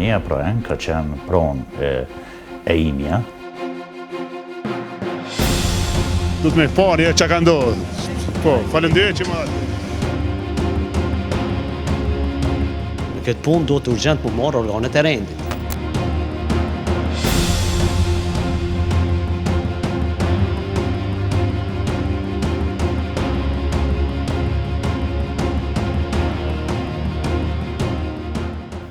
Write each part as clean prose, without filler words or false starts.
kompania Proeng ka qenë pronë e imja. Du të me parje që ka ndodhë. Po, falenderoj që më atë. Në këtë punë duhet urgjent më marrë organet e rendit.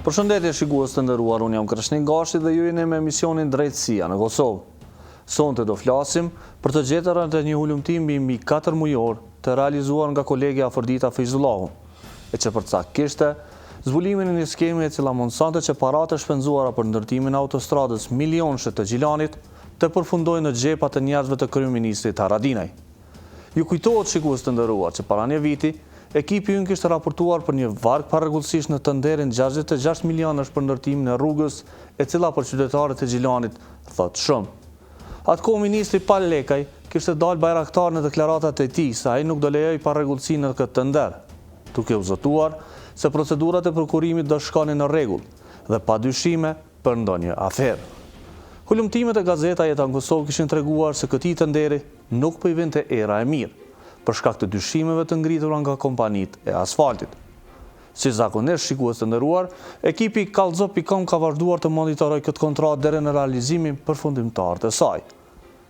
Përshëndetje shikues të nderuar, unë jam Krishtin Gashi dhe ju jeni me emisionin Drejtësia në Kosovë. Sonte do flasim për të gjetërat të një hulumtimi mbi 4 mujor të realizuar nga kolegja Afërdita Feyzullahu, e që përcaktë zbulimin e një skeme e cila mundësante që paratë shpenzuara për ndërtimin e autostradës milionëshe të Gjilanit të përfundojnë në xhepat e njerëzve të kryeministrit Haradinaj. Ju kujtohet shikues të nderuar që para një viti ekipi ynë kishte raportuar për një varg parregullësisht në tenderin 66 milionësh për ndërtimin e rrugës, e cila për qytetarët e Gjilanit thot shumë. Atëkohë ministri Pal Lekaj kishte dalë bajraktar në deklaratat e tij se ai nuk do lejoj parregullësi në këtë tender, duke u zotuar se procedurat e prokurimit do shkonin në rregull dhe pa dyshime për ndonjë aferë. Hulumtimet e gazeta Jeta në Kosovë kishin treguar se këtij tenderi nuk po i vinte era e mirë, për shkak të dyshimeve të ngritura nga kompanitë e asfaltit. Si zakonisht shikues të nderuar, ekipi Kallxo.com ka vazhduar të monitorojë këtë kontratë deri në realizimin përfundimtar të saj.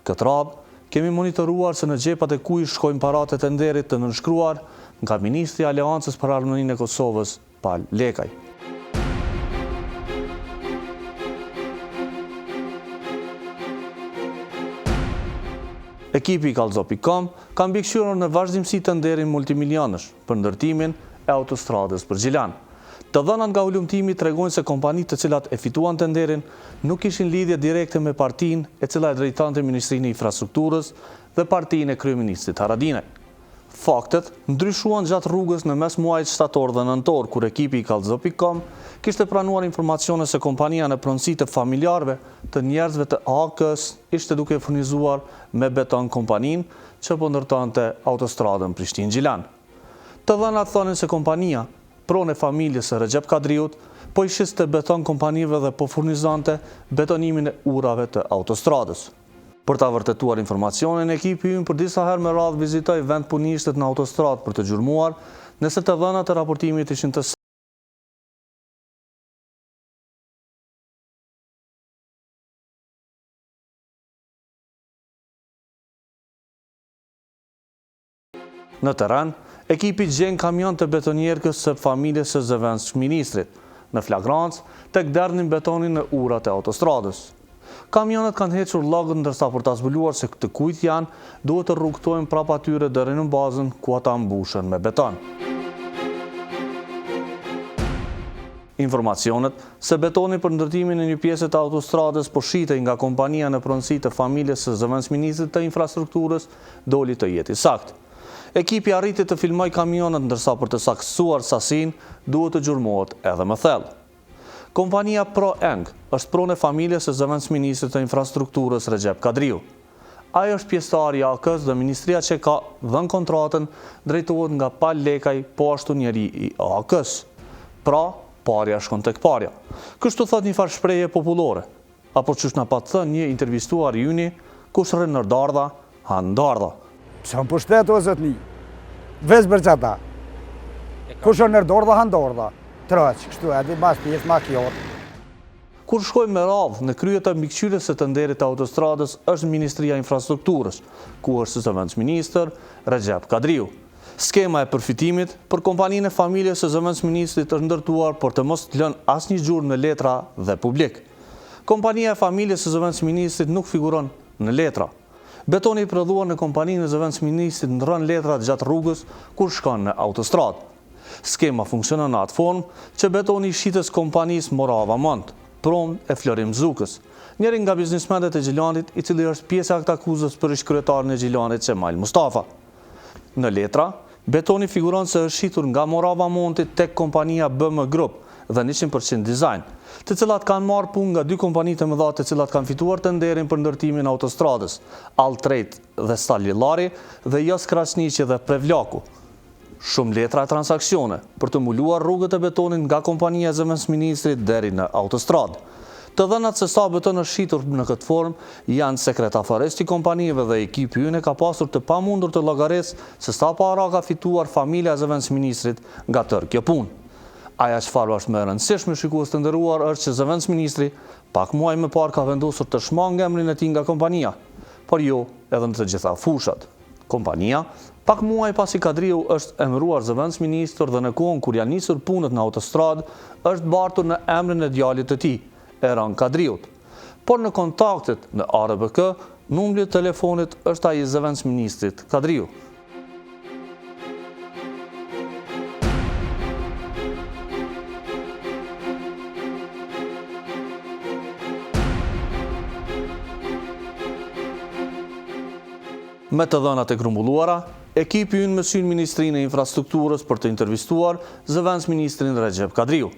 Këtë radhë kemi monitoruar se në xhepat e kujt shkojnë paratë e tenderit të nënshkruar nga ministri i Aleancës për Harmoninë e Kosovës, Pal Lekaj. Ekipi i Kallxo.com ka mbikëqyrur në vazhdimsi tenderin multimilionësh për ndërtimin e autostradës për Gjilan. Të dhënat nga hulumtimi tregojnë se kompanitë të cilat e fituan tenderin nuk kishin lidhje direkte me partinë e cila e drejtonte Ministrinë e Infrastrukturës dhe partinë e kryeministrit Haradinaj. Faktet ndryshuan gjatë rrugës në mes muajit shtator dhe nëntor, kur ekipi i Kallxo.com kishte pranuar informacione se kompania në pronësi të familjarëve të njerëzve të AK-s ishte duke furnizuar me beton kompaninë që po ndërtonte autostradën Prishtinë-Gjilan. Të dhënat thonin se kompania, pronë e familjes së Recep Kadriut, po i shiste beton kompanive dhe po furnizonte betonimin e urave të autostradës. Për ta vërtetuar informacionin, ekipi ynë për disa herë me radhë vizitoi vend punishtet në autostradë për të gjurmuar nëse të dhënat e raportimit ishin të Në terren, ekipi gjen kamion të betonierkës së familjes së zëvendësisht ministrit, në flagrancë tek dernin betonin në urat e autostradës. Kamionet kanë hequr llagët ndërsa për ta zbuluar se të kujt janë, duhet të rrugtojnë prapa atyre deri në bazën ku ata mbushen me beton. Informacionet se betoni për ndërtimin e një pjese të autostradës po shitej nga kompania në pronësi të familjes së zëvendësisht ministrit të infrastrukturës doli të jetë i saktë. Ekipi arriti të filmoj kamionet ndërsa për të saktësuar sasinë duhet të gjurmohet edhe më thellë. Kompania Proeng është pronë e familjes së zëvendësisht ministrit të infrastrukturës Recep Kadriu. Ai është pjesëtar i AK-s dhe ministria që ka dhënë kontratën drejtohet nga Pal Lekaj, po ashtu njeri i AK-s. Pra, parja shkon tek parja. Kështu thot një farë shprehje popullore, apo çush na pa thënë një intervistuar i yni, kush rrin në dardha, han dardha. Që më pushtet o zëtni, vez për qëta. Kushë nërë dorda, hanë dorda. Trëq, kështu edhi, mas pjesë, ma kjorë. Kur shkojmë me radhë në krye të mbikëqyrjes së tenderit të autostradës është Ministria e Infrastrukturës, ku është zëvendësisht ministër Recep Kadriu. Skema e përfitimit për kompaninë e familjes së zëvendësisht ministrit është ndërtuar por të mos të lënë asnjë gjurmë në letra dhe publik. Kompania e familjes së zëvendësisht ministrit nuk figuron në letra. Betoni i prodhuar në kompaninë e zëvendësisht ministrit ndron letrat gjatë rrugës kur shkon në autostradë. Skema funksionon në atë formë që betoni i shites kompanisë Morava Mont, pronë e Florim Zukës, njëri nga biznismenët e Gjilanit i cili është pjesë e aktakuzës për ish-kryetarin e Gjilanit Çemail Mustafa. Në letra, betoni figuron se është shitur nga Morava Monti tek kompania BM Group dhe 100% Design, të cilat kanë marrë punë nga 2 kompani të mëdha të cilat kanë fituar tenderin për ndërtimin e autostradës, Altrejt dhe Stalilari dhe Jos Krasniqi dhe Prevlaku. shumë letra e transaksione për të mbuluar rrugët e betonit nga kompania e zëvendësministrit deri në autostradë. Të dhënat se sa beton është shitur në këtë formë janë sekretafëresti i kompanive dhe ekipi ynë ka pasur të pamundur të llogarisë se sa para ka fituar familja e zëvendësministrit nga tërë kjo punë. Aja çfarë është më e rëndësishme shikues të nderuar është që zëvendësministri pak muaj më parë ka vendosur të shmangë emrin e tij nga kompania, por jo edhe në të gjitha fushat. Kompania, pak muaj pasi Kadriu është emëruar zëvendësministër dhe në kohën kur janë nisur punët në autostradë, është bartur në emrin e djalit të tij, Eran Kadriut. Por në kontaktet në ARBK, numri i telefonit është ai i zëvendësministrit Kadriu. Me të dhënat e grumbulluara, ekipi ynë mësyn Ministrinë e Infrastrukturës për të intervistuar zëvendësministrin Recep Kadriu.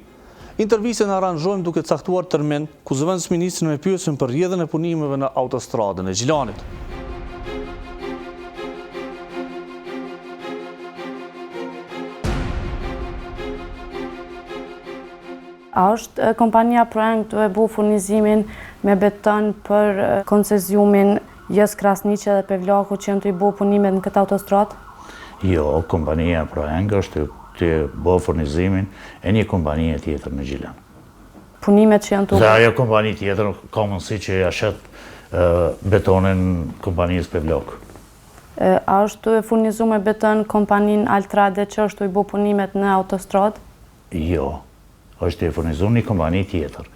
Intervistën aranjojmë duke caktuar termin ku zëvendësministrin e pyesim për rrjedhjen e punimeve në autostradën e Gjilanit. A është kompania Proeng të e bu furnizimin me beton për konceziumin Jës Krasniqe dhe Pevlaku që janë të i bu punimet në këtë autostradë? Jo, kompania Proeng është të bo furnizimin e një kompanie tjetër në Gjilan. Punimet që janë të... Dhe ajo kompani tjetër ka mundësi që ja shet betonin kompanisë Pevlak. A është të furnizu me beton kompanin Altrade që është të i bu punimet në autostradë? Jo, është të furnizu një kompani tjetër.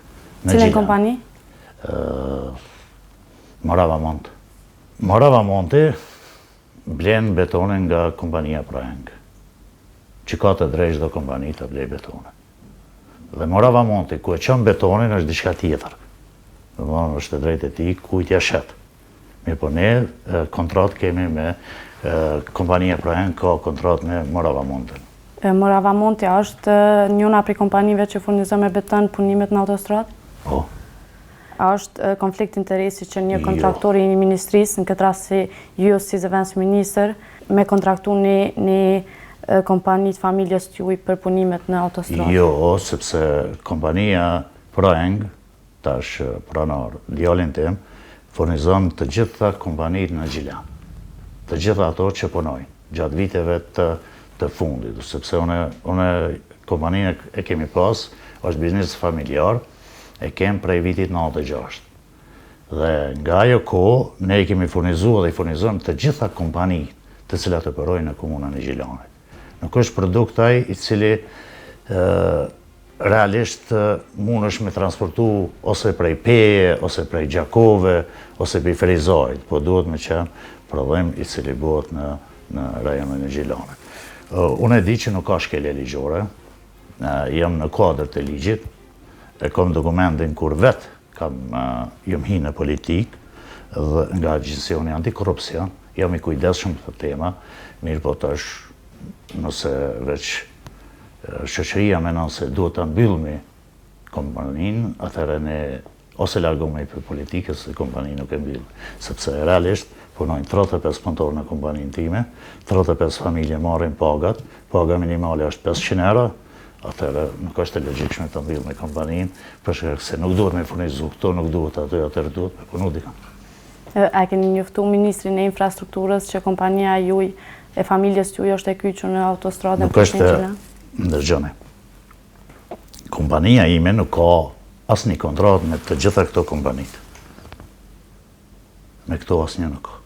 Cilën kompani? Morava Monte. Morava Monte blen betonin nga kompania Proeng, që ka të drejtë çdo kompani të blej betonin. Dhe Morava Monte, ku e çon betonin, është diçka tjetër. Domthonë është e drejtë e tij kujt ja shet. Mirë, po ne kontratë kemi me kompania Proeng, ka kontratë me Morava Monte. Morava Monte është njëna prej kompanive që furnizon me beton punimet në autostradë? Po. A është konflikt interesi që një kontraktor i një ministrisë, në këtë rast si ju si zëvendësministër, me kontraktu një kompani të familjes tuaj për punimet në autostradë? Jo, sepse kompania Proeng, tash pronor, djalin tim, furnizon të gjitha kompanitë në Gjilan. Të gjitha ato që punojnë, gjatë viteve të fundit, sepse une kompaninë e kemi pas, është biznes familjar, e kem prej vitit 96. Dhe nga ajo kohë, ne i kemi furnizuar dhe i furnizojmë të gjitha kompani të cilat operojnë në komunën e Gjilanit. Nuk është produkt ai i cili realisht mund është me transportu ose prej peje, ose prej gjakove, ose prej frizajt, po duhet me qenë prodhim i cili bëhet në rajonin e Gjilanit. Unë e di që nuk ka shkelje ligjore, jam në kuadër të ligjit, e kam dokumentin kur vetë jam hi në politikë dhe nga Agjensoni Antikorrupsion, jam i kujdesshëm për këtë tema, mirë po tash nëse veç shoqëria menon se duhet ta mbyllmi kompaninë, atëherë ne ose largohemi për politikës se kompaninë nuk e mbyll, sepse realisht punojnë 35 punëtorë në kompaninë time, 35 familje marrin pagat, paga minimale është 500 euro, atëherë nuk është e logjikshme të mbyll me kompaninë, për shkak se nuk duhet me furnizu këto, nuk duhet ato, atëherë duhet me punu dikon. A keni njoftu Ministrin e Infrastrukturës që kompania juaj e familjes tuaj është e kyçur në autostradën për Gjilan? Ndërgjone. Kompania ime nuk ka asnjë kontratë me të gjitha këto kompanitë. Me këto asnjë nuk ka.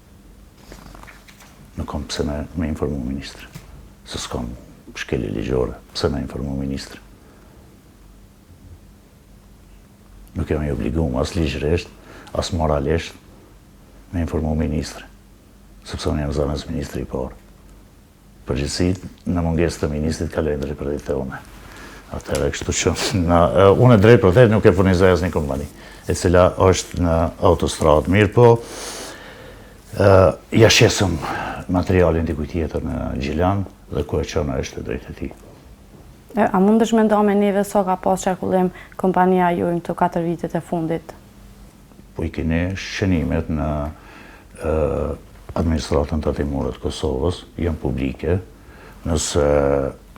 Nuk kam pse me informu ministri. Se s'kam shkelje ligjore, pse me informu ministri. Nuk jam i obliguar as ligjërisht, as moralisht me informu ministri. Sepse unë jam zonës ministri i parë. Përgjithësi, në mungesë të ministrit kalojnë drejt e une. Atëherë kështu që unë drejt për të nuk e furnizoj asnjë kompani, e cila është në autostradë. Mirë po, ja shesëm materialin dikujt tjetër në Gjilan dhe ku e çona është drejt e tij. A mundesh me nda me neve sa ka pas qarkullim kompania juaj në këto 4 vitet e fundit? Po i keni shënimet në administratën tatimore të Kosovës, janë publike, Nëse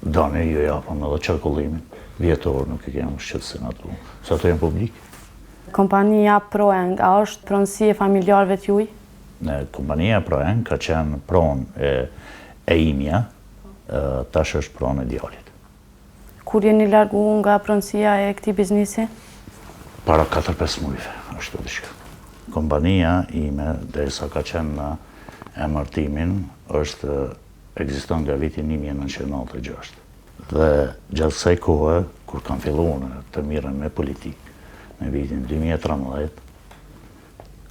dani ju japëm edhe qarkullimin vjetor, nuk I kemi shqetësin atu, se ato janë publik. Kompania Proeng, a është pronësi e familjarëve t'juj? Kompania Proeng ka qenë pronë e imja, tash është pronë e djalit. Kur jeni largu nga pronësia e këtij biznesi? Para 4-5 mujve, ashtu diçka. Kompania ime, derisa ka qenë në emërtimin, ekziston nga viti 1996. Dhe gjatë kësaj kohe, kur kam filluar të mirën me politikë, në vitin 2013,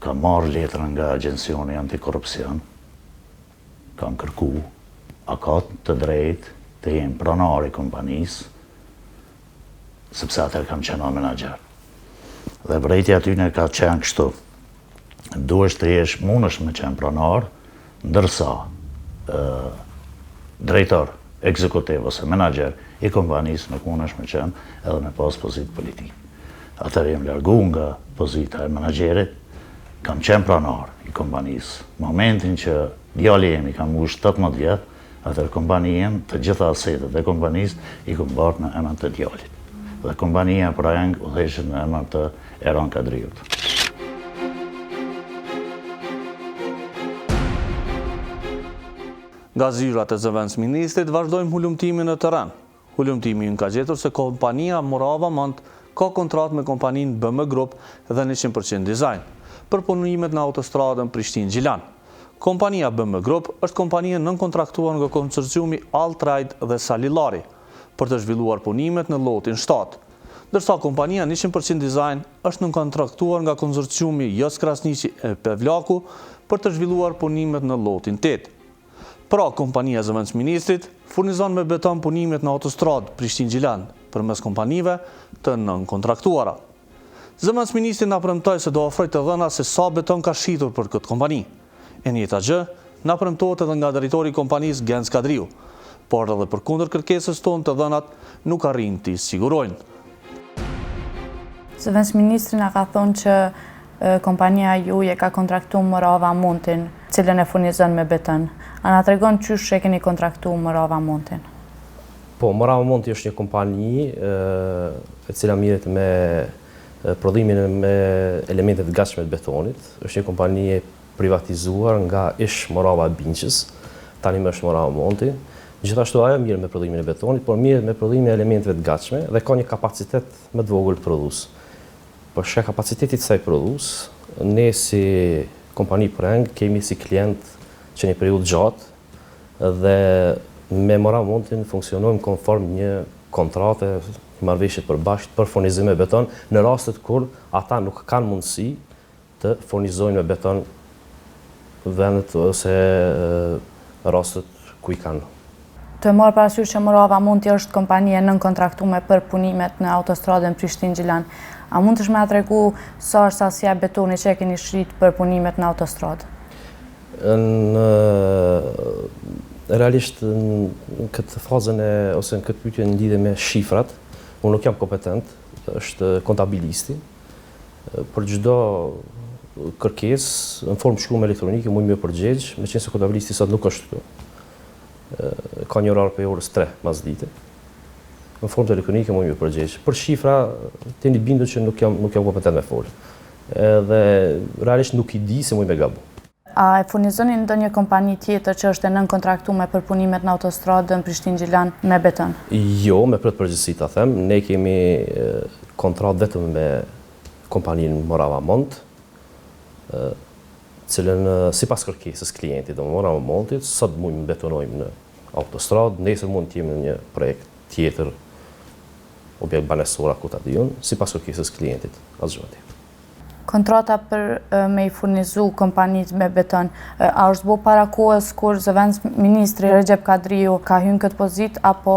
kam marrë letrën nga Agjencioni Antikorrupsion, kam kërku, a ka të drejtë të jem pronar I kompanisë, sepse atër kam qenë menaxher. Dhe vrejtja atyne ka qenë kështu, duhesh të jesh mundesh me qenë pronar, ndërsa drejtor ekzekutiv ose menaxher I kompanisë nuk mundesh me qenë edhe me pas pozitë politike. Atër jem largu nga pozita e menaxherit, kam qenë pronar I kompanisë. Momentin që djali jemi kam mbush 18 vjet, atër kompanien, të gjitha asetet e kompanisë I kom bart në emër të djalit. Dhe kompania Proeng udhëheqet në emër të Eran Kadriut. Nga zyrat e zëvendësministrit vazhdojmë hulumtimin në terren. Hulumtimi ka gjetur se kompania Morava Mont ka kontratë me kompaninë BM Group dhe 100% Design për punimet në autostradën Prishtinë-Gjilan. Kompania BM Group është kompania nënkontraktuar nga konsorciumi Altride dhe Salilari për të zhvilluar punimet në lotin 7, ndërsa kompania 100% Design është nënkontraktuar nga konsorciumi Jos Krasniqi e Pevlaku për të zhvilluar punimet në lotin 8. Pra, kompania e zëvendësministrit furnizon me beton punimet në autostradë Prishtinë-Gjilan përmes kompanive të nënkontraktuara. Zëvendësministri na premtoi se do ofrojë të dhëna se sa beton ka shitur për këtë kompani. E njëjta gjë na premtohet edhe nga drejtori I kompanisë Gens Kadriu, por edhe përkundër kërkesës tonë të dhënat nuk arrin t'i sigurojnë. Zëvendësministri na ka thonë që kompania juaj e ka kontraktuar Morava Montin, cilën e furnizon me beton. A na tregon çysh e keni kontraktuar Morava Montin? Po, Morava Monti është një kompani e cila mirret me prodhimin me elementet gatshme të betonit. Është një kompani e privatizuar nga ish Morava Binqës, tani më është Morava Monti. Gjithashtu ajo mirret me prodhimin e betonit, por mirret me prodhimin e elementeve të gatshme dhe ka një kapacitet më të vogël prodhues. Për shkak kapacitetit të saj prodhues, ne si kompani Proeng kemi si klient që një periudhë gjatë dhe me Morava Montin funksionojmë konform një kontrate, marrëveshje të përbashkët për furnizim me beton në rastet kur ata nuk kanë mundësi të furnizojnë me beton vendet ose rastet ku I kanë. Të marrë parasysh që Morava Monti është kompanie nënkontraktuar për punimet në autostradën Prishtinë-Gjilan. A mund të më tregu sa është sasia e betonit që e keni shit për punimet në autostradë? Realisht në këtë fazën ose në këtë pyetje në lidhje me shifrat, unë nuk jam kompetent, është kontabilisti. Për çdo kërkesë në formë shkruar elektronike mund më përgjigj, meqense kontabilisti sot nuk është këtu. Ka një orar për orës 3 masdite. Në formë elektronike mund më përgjigj. Për shifra jeni bindur që nuk jam kompetent me fol. Edhe realisht nuk I di se mund më gabu. A e furnizoni ndonjë kompani tjetër që është e nënkontraktuar për punimet në autostradën Prishtinë-Gjilan me beton? Jo, me plot përgjegjësi ta them, ne kemi kontratë vetëm me kompaninë Morava Mont, cilën sipas kërkesës klientit do Morava Montit, sot mund të betonojmë në autostradë, nesër mund të jemi në një projekt tjetër, objekt banesor ku ta diun, sipas kërkesës klientit, asgjë tjetër. Kontrata për me I furnizu kompanitë me beton, a është bo para kohës kur zëvendësministri Recep Kadriu ka hyrë këtë pozitë apo?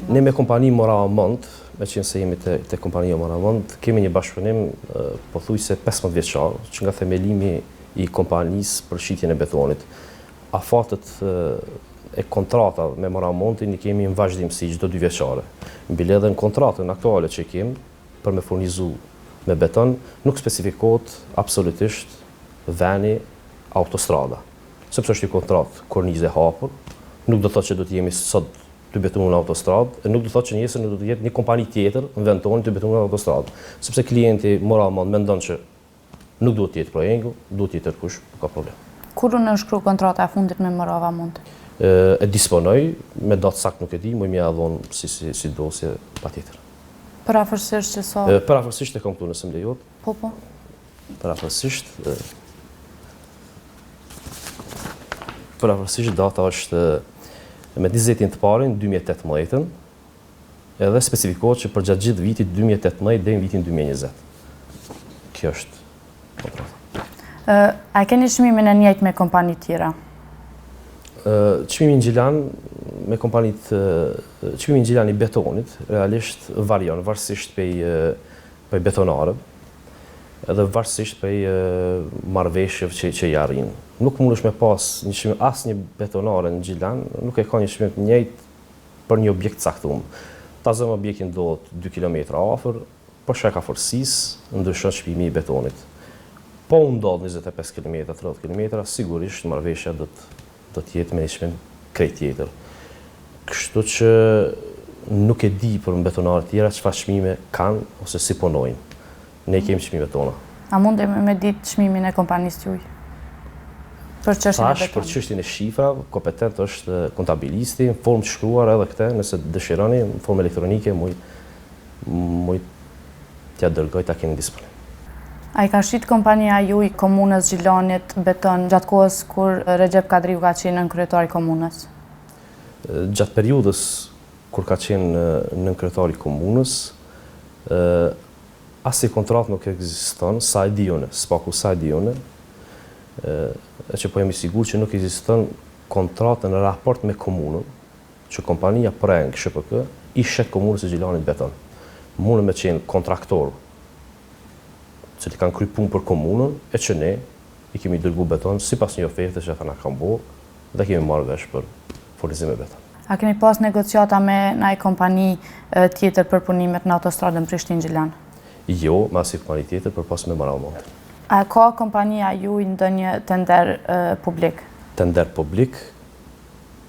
Ne me kompani Morava Mont, meqense jemi te kompania Morava Mont, kemi një bashkëpunim pothuajse 15 vjeçar, që nga themelimi I kompanisë për shitjen e betonit. Afatet e kontrata me Morava Montin I kemi në vazhdimsi çdo 2 vjeçare. Mbiledhen kontratën aktuale që kemi për me furnizu me beton, nuk specifikohet absolutisht veni autostrada. Sepse është një kontratë kornizë e hapur, Nuk do të thotë që do të jemi sot të betuar në autostradë, e nuk do të thotë që nesër nuk do të jetë një kompani tjetër në vend tonë të betuar në autostradë, sepse klienti moralmente mendon që nuk duhet të jetë Proengu, duhet të jetë tërkush, ka problem. Kur u nënshkru kontrata e fundit me Morava Mund? E disponoj, me datë sakt nuk e di, më mja dhonë si dosje patjetër. Parafërsisht që sa? Parafërsisht e kam këtu nëse më lejot. Po. Parafërsisht data është me 20 të parin 2018, edhe specifikohet që për gjatë gjithë vitit 2018 dhe në vitin 2020. Kjo është kontrata. A keni çmimin e njëjtë me kompani tjera? Çmimi me kompanit, çmimi i betonit realisht varion, varsisht për betonarëve, edhe varsisht për marrëveshjeve që i arrin. Nuk mundesh me pas një çmim asnjë betonare në Gjilan, nuk e ka një çmim të njëjtë për një objekt caktuar. Ta zëm objektin ndodhet 2 kilometra afër, për shkak forësisë ndryshon çmimi i betonit. Po u ndodh 25 km, 30 km, sigurisht marrëveshja do të jetë me një çmim krejt tjetër. Kështu që nuk e di për betonarët tjera çfarë çmime kanë ose si punojnë. Ne kemi çmimet tona. A mundem me ditë çmimin e kompanisë juaj? Për çështjen e betonit. Për çështjen e shifrave, kompetent është kontabilisti, në formë të shkruar edhe këtë, nëse dëshironi, në formë elektronike, muj t'ja dërgoj ta keni disponibil. A i ka shit kompania juaj komunës Gjilanit beton gjatë kohës kur Recep Kadriu ka qenë nënkryetari komunës? Gjatë periudhës kur ka qenë nënkryetari komunës, asnjë kontratë nuk ekziston, sa e di unë, spaku sa e di unë, e që po jam i sigurt që nuk ekziston kontratë në raport me komunën, që kompania Proeng SHPK i shet komunës së Gjilanit beton. Mundë me qenë kontraktor që të kanë kry punë për komunën, e që ne i kemi dërgu beton sipas një oferte që ata na kanë bërë dhe kemi marrë vesh për furnizim e beton. A keni pas negociata me ndaj kompani tjetër për punimet në autostradën Prishtinë-Gjilan? Jo, me asnjë kompani tjetër për pas me Morava Mund. A ka kompania juaj ndonjë tender publik? Tender publik?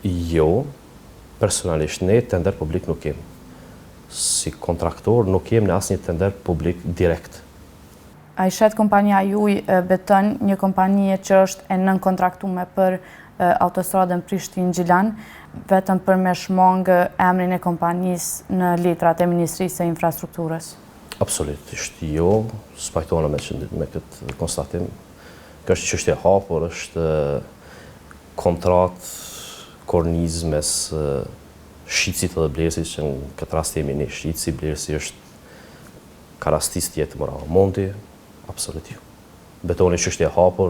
Jo, personalisht ne tender publik nuk kemi. Si kontraktor nuk kemi në asnjë tender publik direkt. A i shet kompania juaj beton një kompanie që është e nënkontraktuar për autostradën Prishtinë-Gjilan, vetëm për me shmangë emrin e kompanisë në letrat e Ministrisë së Infrastrukturës? Absolutisht jo, spajtona me këtë konstatim. Kjo është çështje e hapur, është kontratë korniz mes Shqicit dhe Blerësit, që në këtë rast jemi ne Shqici, Blerësi është ka rastis tjetë Morava Mundi, absolut jo. Betoni çështje e hapur,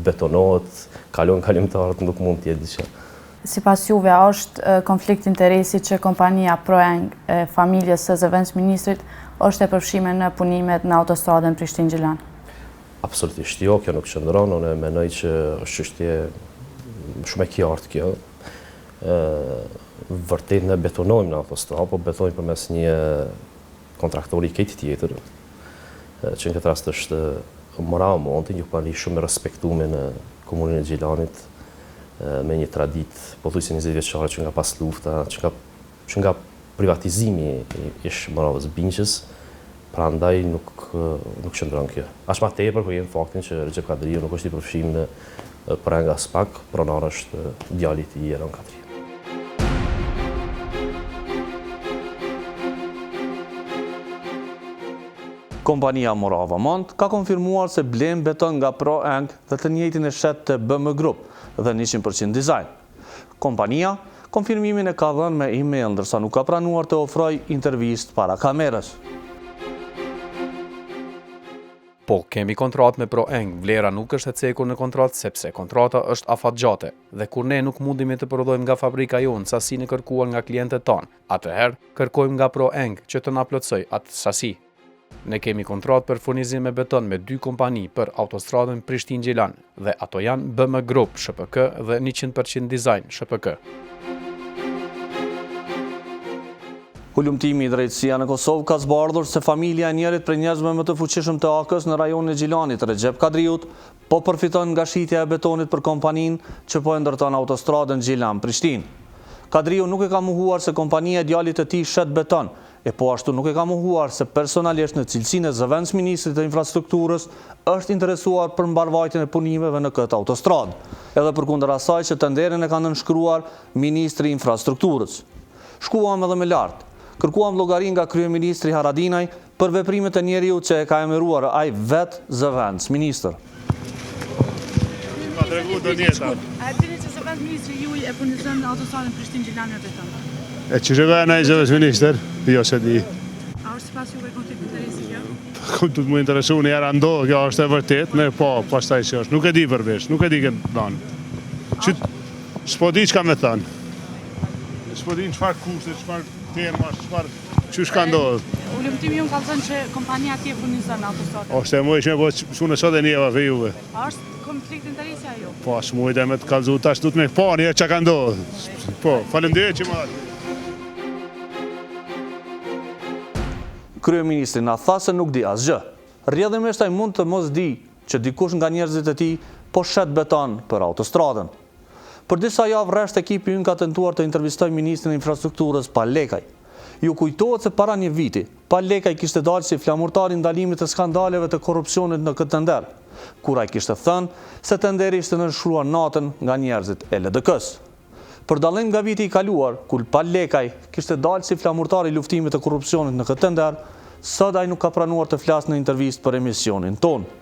betonohet, kalon kalimtarët, nuk mund të jetë diçka. Sipas juve, është konflikt interesi që kompania Proeng e familjes së zëvendës ministrit është e përfshime në punimet në autostradën Prishtinë-Gjilan? Absolutisht jo, kjo nuk qëndron, unë mendoj që është çështje shumë e qartë kjo. Vërtet ne betonojmë në autostradë, po betonojmë përmes një kontraktori këtë tjetër, që në këtë rast është Morava Mundi, një kompani shumë e respektuar në komunën e Gjilanit, me një traditë pothuajse 20 vjeçare që nga pas lufta, që nga privatizimi i Moravës Binqës, prandaj nuk qëndron kjo. Aq më tepër kur jemi faktin që Recep Kadriu nuk është i përfshirë në Proeng as pak, pronar është djali i Jeron Kadriu. Kompania Morava Mund ka konfirmuar se blen beton nga Proeng dhe të njëjtin e shet të BM Group dhe 100% Design. Kompania konfirmimin e ka dhënë me email, ndërsa nuk ka pranuar të ofroj intervistë para kamerës. Po, kemi kontratë me Proeng, vlera nuk është e cekur në kontratë sepse kontrata është afatgjate dhe kur ne nuk mundimi të prodhojmë nga fabrika jonë sasinë e kërkuar nga klientët tonë, atëherë kërkojmë nga Proeng që të na plotësoj atë sasi. Ne kemi kontratë për furnizim me beton me 2 kompani për autostradën Prishtinë-Gjilan dhe ato janë BM Group SHPK dhe 100% Design SHPK. Hulumtimi i drejtësia në Kosovë ka zbardhur se familja e njerit prej njerëzve më të fuqishëm të AK-s në rajonin e Gjilanit, Recep Kadriut, po përfiton nga shitja e betonit për kompaninë që po e ndërton autostradën Gjilan-Prishtinë. Kadriu nuk e ka mohuar se kompania e djalit të tij shet beton, e po ashtu nuk e ka mohuar se personalisht në cilësinë e zëvendësministrit të infrastrukturës është interesuar për mbarvajtjen e punimeve në këtë autostradë, edhe përkundër asaj që tenderin e ka nënshkruar ministri i infrastrukturës. Shkuam edhe më lart. Kërkuam llogari nga kryeministri Haradinaj për veprimet e njeriu që e ka emëruar ai vet zëvendësministër. Ma tregu do njeta. A dini që zëvendësministri juaj e punizon autostradën Prishtinë-Gjilan të tënde? E që shëve në i zëvendësministër, jo se di. A është sipas juve konflikt interesi kjo? Këmë të më interesu një era ndo, kjo është e vërtet, me po, pastaj që është. Nuk e di përvesh, nuk e di këtë plan. S'po di që ka me thënë. S'po di në qëfar kushte, qëfar terma, qëfar që shka ndodhë. Ulëmtimi unë ka thënë që kompania atje punizon autostradën. Oshte muj që me po shumë në sot e njeva për juve. A është konflikt interesi ajo? Po, asë muj dhe me të kalzu tash du të me po një që ka ndodhë. Po, falenderoj që ma. Kryeministri na tha se nuk di asgjë. Rrjedhimisht ai mund të mos di që dikush nga njerëzit e tij po shet beton për autostradën. Për disa javë rresht ekipi ynë ka tentuar të intervistojë ministrin e infrastrukturës Palekaj. Ju kujtohet se para një viti, Palekaj kishte dalë si flamurtar i ndalimit të skandaleve të korrupsionit në këtë tender, kur ai kishte thënë se tenderi ishte nënshkruar natën nga njerëzit e LDK-s. Për dallim nga viti i kaluar, kur Palekaj kishte dalë si flamurtar i luftimit të korrupsionit në këtë tender, sot ai nuk ka pranuar të flasë në intervistë për emisionin tonë.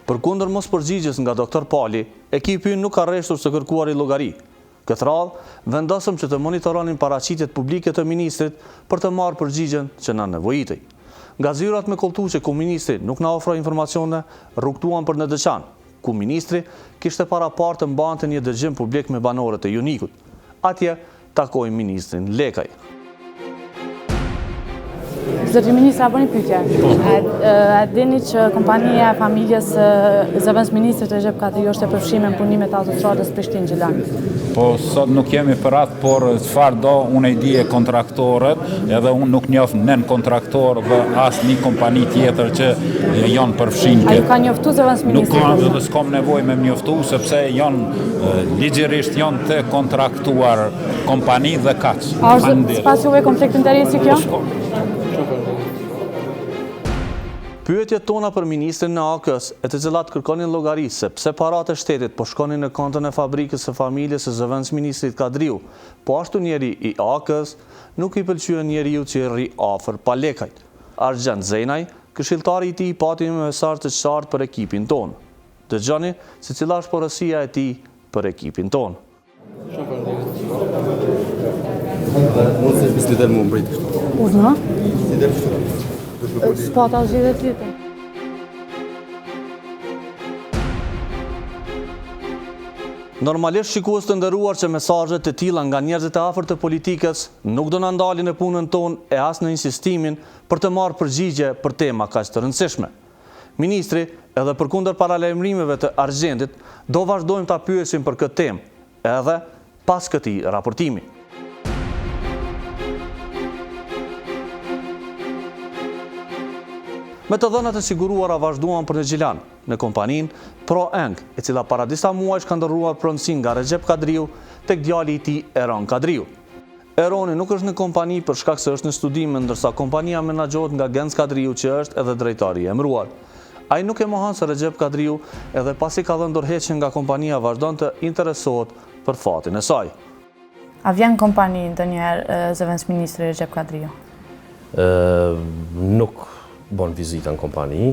Përkundër mos përgjigjes nga doktor Pali, ekipi nuk ka rreshtur së kërkuari llogari. Këtë radhë, vendosëm që të monitoronin paraqitjet publike të ministrit për të marrë përgjigjen që na nevojitej. Nga zyrat me kolltuçe ku ministri nuk na ofroi informacione, rrugtuan për në Dëçan, ku ministri kishte para parë të mbante një dëgjim publik me banorët e Junikut. Atje takoi ministrin Lekaj. Zotri Ministra, apo një pyetje. A dini që kompania e familjes zëvendësministrit Recep Kadriu është e përfshirë në punimet e autostradës Prishtinë-Gjilan? Po sot nuk jemi për atë, por çfarë do unë e di e kontraktorët, edhe unë nuk njoh nën kontraktor dhe as një kompani tjetër që janë përfshirë. Ai ka njoftu zëvendësministrin? Nuk s'kam nevojë me njoftu, sepse janë ligjërisht janë të kontraktuar kompani dhe kaq. A është sipas juve konflikt interesi kjo? Pyetjet tona për ministrin e AK-s, e të cilat kërkonin llogari se pse paratë e shtetit po shkonin në kontën e fabrikës së familjes së zëvendësministrit Kadriu, po ashtu njeri i AK-s nuk i pëlqyen njeriu që i rri afër Palekajt. Argjend Zenaj, këshilltari i tij, pati një mesazh të qartë për ekipin ton. Dëgjoni se cila është porosia e tij për ekipin ton. Uzna? Spata zhjede tjetër. Normalisht shikues të nderuar që mesazhet të tilla nga njerëzit e afërt të politikës nuk do na ndalin në punën tonë e as në insistimin për të marrë përgjigje për tema kaq të rëndësishme. Ministri, edhe përkundër paralajmërimeve të Argjendit, do vazhdojmë ta pyesim për këtë temë, edhe pas këtij raportimi. Me të dhënat e siguruara vazhduan për në Gjilan, në kompaninë ProEng, e cila para disa muajsh ka ndërruar pronësin nga Recep Kadriu tek djali i tij Eron Kadriu. Eroni nuk është në kompani për shkak se është në studim, ndërsa kompania menaxhohet nga Genc Kadriu, që është edhe drejtori i emëruar. Ai nuk e mohon se Recep Kadriu, edhe pasi ka dhënë dorëheqjen nga kompania, vazhdon të interesohet për fatin e saj. A vjen kompani ndonjëherë zëvendësministri Recep Kadriu? Nuk bon vizita në kompani,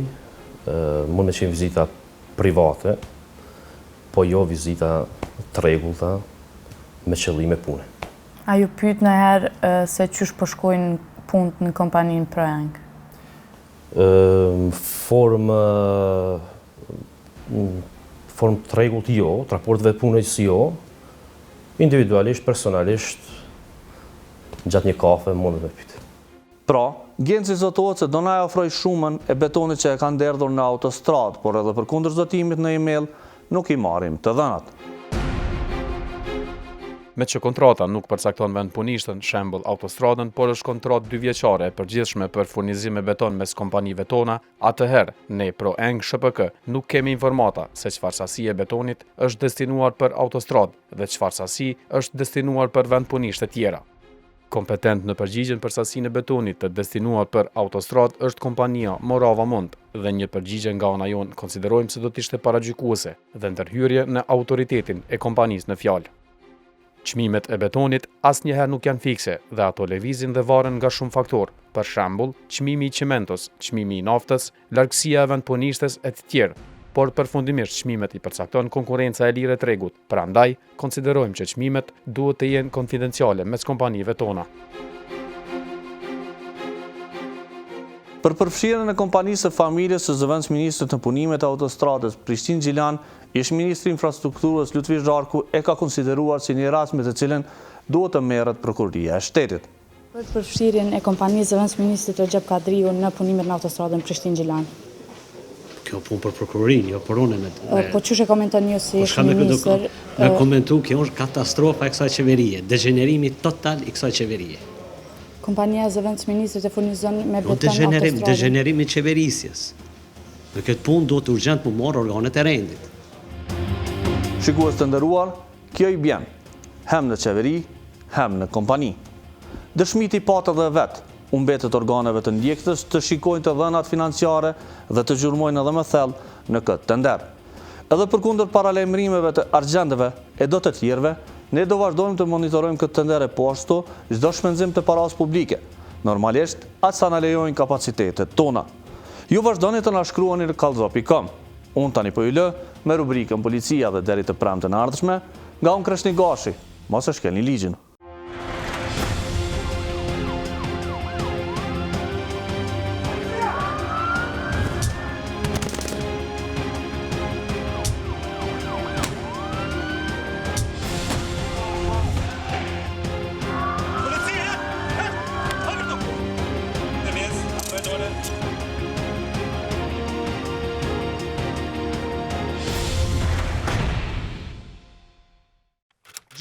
mund me qenë vizita private, po jo vizita të rregullta me qëllime pune. A ju pyet ndonjëherë se çysh po shkojnë punët në kompaninë ProEng? Formë të rregullt jo, të raporteve punës jo, individualisht, personalisht, gjatë një kafe mundet me pyet. Pra, Genci zotohet se do na ofroj shumën e betonit që e kanë derdhur në autostradë, por edhe përkundër zotimit në email nuk i marrim të dhënat. Me që kontrata nuk përcakton vendpunishtën, shembull autostradën, por është kontratë 2 vjeçare e përgjithshme për furnizim me beton mes kompanive tona, atëherë ne pro Eng SHPK nuk kemi informata se çfarë sasi e betonit është destinuar për autostradë dhe çfarë sasi është destinuar për vendpunishtë të tjera. Kompetent në përgjigjen për sasinë e betonit të destinuar për autostradë është kompania Morava Mund dhe një përgjigje nga ana jon konsiderojmë se do të ishte paragjykuese dhe ndërhyrje në autoritetin e kompanisë në fjalë. Çmimet e betonit asnjëherë nuk janë fikse dhe ato lëvizin dhe varen nga shumë faktorë, për shembull, çmimi i çimentos, çmimi i naftës, largësia e vendpunishtes e të tjerë, por përfundimisht çmimet i përcakton konkurrenca e lirë e tregut. Prandaj, konsiderojmë që çmimet duhet të jenë konfidenciale mes kompanive tona. Për përfshirjen e kompanisë së familjes së zëvendësministrit në punimet e autostradës Prishtinë-Gjilan, ish-ministri i infrastrukturës Lutvi Zharku e ka konsideruar si një rast me të cilën duhet të merret prokuroria e shtetit. Për përfshirjen e kompanisë zëvendësministrit Recep Kadriu në punimet në autostradën Prishtinë-Gjilan. Kjo punë për prokurorinë, jo për unë. Po çush e komenton ju si ish-ministër? Me komentu, kjo është katastrofa e kësaj qeverie, degenerimi total i kësaj qeverie. Kompania zëvendësministrit e furnizon me beton autostradën. Degenerimi qeverisjes. Në këtë punë duhet urgjent më marrë organet e rendit. Shikues të nderuar, kjo i bjen hem në qeveri, hem në kompani. Dëshmiti patë dhe vetë, u mbetet organeve të ndjektës të shikojnë të dhënat financiare dhe të gjurmojnë edhe më thellë në këtë tender. Edhe përkundër paralajmërimeve të argjendeve e do të tjerëve, ne do vazhdojmë të monitorojmë këtë tender e poshtu çdo shpenzim të paras publike, normalisht atë sa na lejojnë kapacitetet tona. Ju vazhdoni të na shkruani në kallzo.com. Unë tani po ju lë me rubrikën Policia dhe deri të premten e ardhshme, nga unë Kreshni Gashi, mos e shkelni ligjin.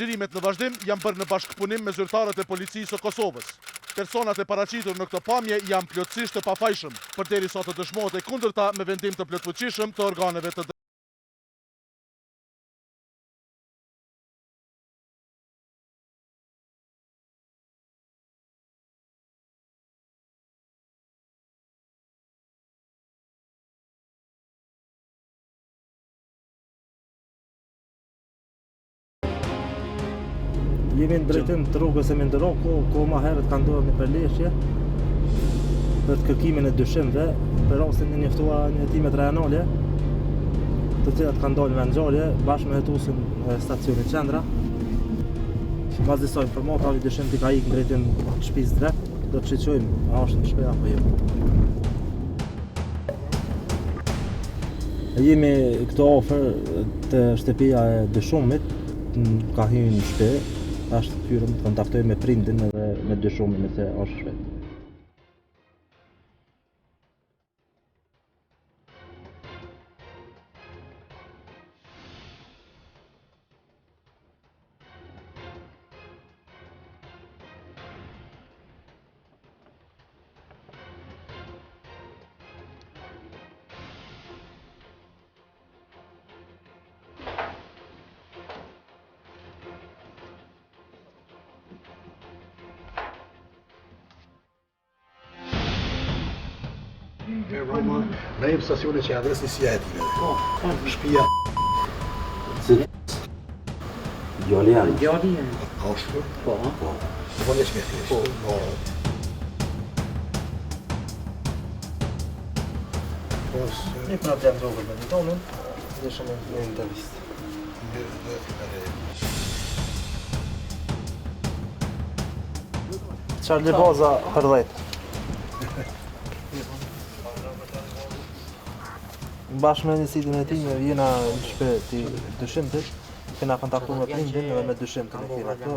Gjërimet në vazhdim janë bërë në bashkëpunim me zyrtarët e policisë së Kosovës. Personat e paraqitur në këtë pamje janë plotësisht të pafajshëm, përderisa të dëshmohet e kundërta me vendim të plotfuqishëm të organeve të Jemi në drejtim të rrugës e Minderoko, ko ma herët ka ndodhur një përleshje për të kërkimin e dyshimve, për rastin e njoftua një hetimet rajonale, të cilat kanë dalë me ngjarje bashkë me hetuesin e stacionit Qendra. Pas disa informata, dyshim t'i ka ikë në drejtim shtëpisë drejt, do të shiqojmë a është në shtëpi apo jo. Jemi këto afër të shtëpia e dyshumit, ka hyrë në shtëpi. Ashtë të tyrëm të kontaktojmë me prindin edhe me dyshumin nëse është shvet. Roma, rejmë stacione që adresi si jetin. Shpia. Gjoli janë. Gjoli janë. A është? Po. Po. Po në shmeti. Po. Një problem të rrugër me të tonën, dhe shumë në intervistë. Charlie Baza për 10. Bashkë me njësitin e time, jena në shpe të dyshimtit, kena kontaktu me prindin dhe me dyshimtin e kena këto.